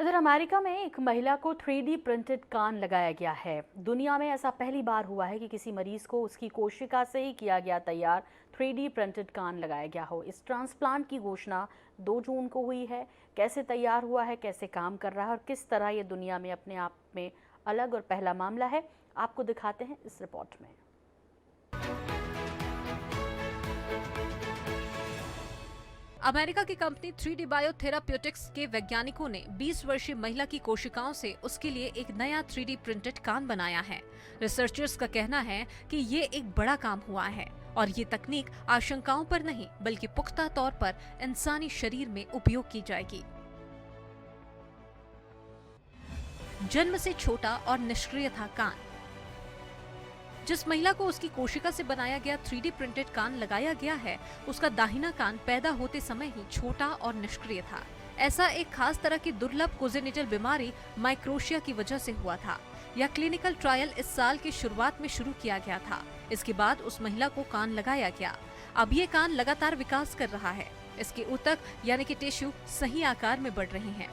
उधर अमेरिका में एक महिला को 3D प्रिंटेड कान लगाया गया है। दुनिया में ऐसा पहली बार हुआ है कि किसी मरीज को उसकी कोशिका से ही किया गया तैयार 3D प्रिंटेड कान लगाया गया हो। इस ट्रांसप्लांट की घोषणा 2 जून को हुई है। कैसे तैयार हुआ है, कैसे काम कर रहा है और किस तरह ये दुनिया में अपने आप में अलग और पहला मामला है, आपको दिखाते हैं इस रिपोर्ट में। अमेरिका की कंपनी 3D बायोथेराप्यूटिक्स के वैज्ञानिकों ने 20 वर्षीय महिला की कोशिकाओं से उसके लिए एक नया 3D प्रिंटेड कान बनाया है। रिसर्चर्स का कहना है कि ये एक बड़ा काम हुआ है और ये तकनीक आशंकाओं पर नहीं बल्कि पुख्ता तौर पर इंसानी शरीर में उपयोग की जाएगी। जन्म से छोटा और निष्क्रिय था कान। जिस महिला को उसकी कोशिका से बनाया गया 3D प्रिंटेड कान लगाया गया है, उसका दाहिना कान पैदा होते समय ही छोटा और निष्क्रिय था। ऐसा एक खास तरह की दुर्लभ कोजेनिटल बीमारी माइक्रोशिया की वजह से हुआ था। यह क्लिनिकल ट्रायल इस साल की शुरुआत में शुरू किया गया था। इसके बाद उस महिला को कान लगाया गया। अब ये कान लगातार विकास कर रहा है। इसके ऊतक यानी कि टिश्यू सही आकार में बढ़ रहे हैं।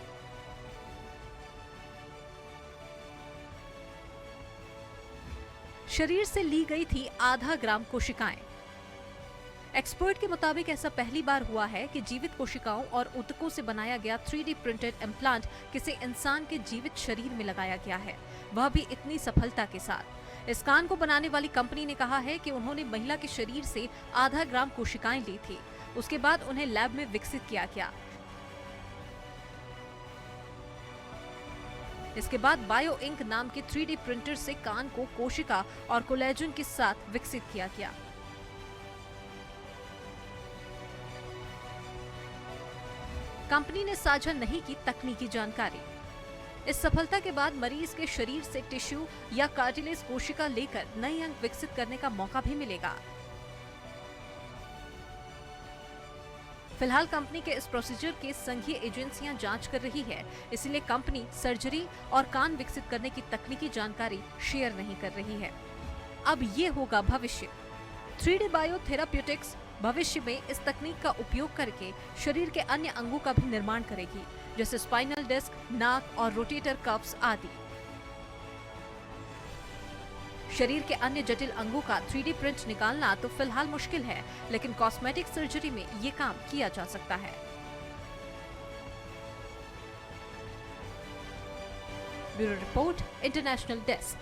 शरीर से ली गई थी आधा ग्राम कोशिकाएं। एक्सपर्ट के मुताबिक ऐसा पहली बार हुआ है कि जीवित कोशिकाओं और ऊतकों से बनाया गया 3D प्रिंटेड इम्प्लांट किसी इंसान के जीवित शरीर में लगाया गया है, वह भी इतनी सफलता के साथ। इस कान को बनाने वाली कंपनी ने कहा है कि उन्होंने महिला के शरीर से आधा ग्राम कोशिकाएं ली थी। उसके बाद उन्हें लैब में विकसित किया गया। इसके बाद बायो इंक नाम के 3D प्रिंटर से कान को कोशिका और कोलेजन के साथ विकसित किया गया। कंपनी ने साझा नहीं की तकनीकी जानकारी। इस सफलता के बाद मरीज के शरीर से टिश्यू या कार्टिलेज कोशिका लेकर नए अंग विकसित करने का मौका भी मिलेगा। फिलहाल कंपनी के इस प्रोसीजर के संघीय एजेंसियां जांच कर रही है, इसलिए कंपनी सर्जरी और कान विकसित करने की तकनीकी जानकारी शेयर नहीं कर रही है। अब ये होगा भविष्य। 3D बायोथेराप्यूटिक्स भविष्य में इस तकनीक का उपयोग करके शरीर के अन्य अंगों का भी निर्माण करेगी, जैसे स्पाइनल डिस्क, नाक और रोटेटर कफ्स आदि। शरीर के अन्य जटिल अंगों का 3D प्रिंट निकालना तो फिलहाल मुश्किल है, लेकिन कॉस्मेटिक सर्जरी में ये काम किया जा सकता है। Bureau report, international desk.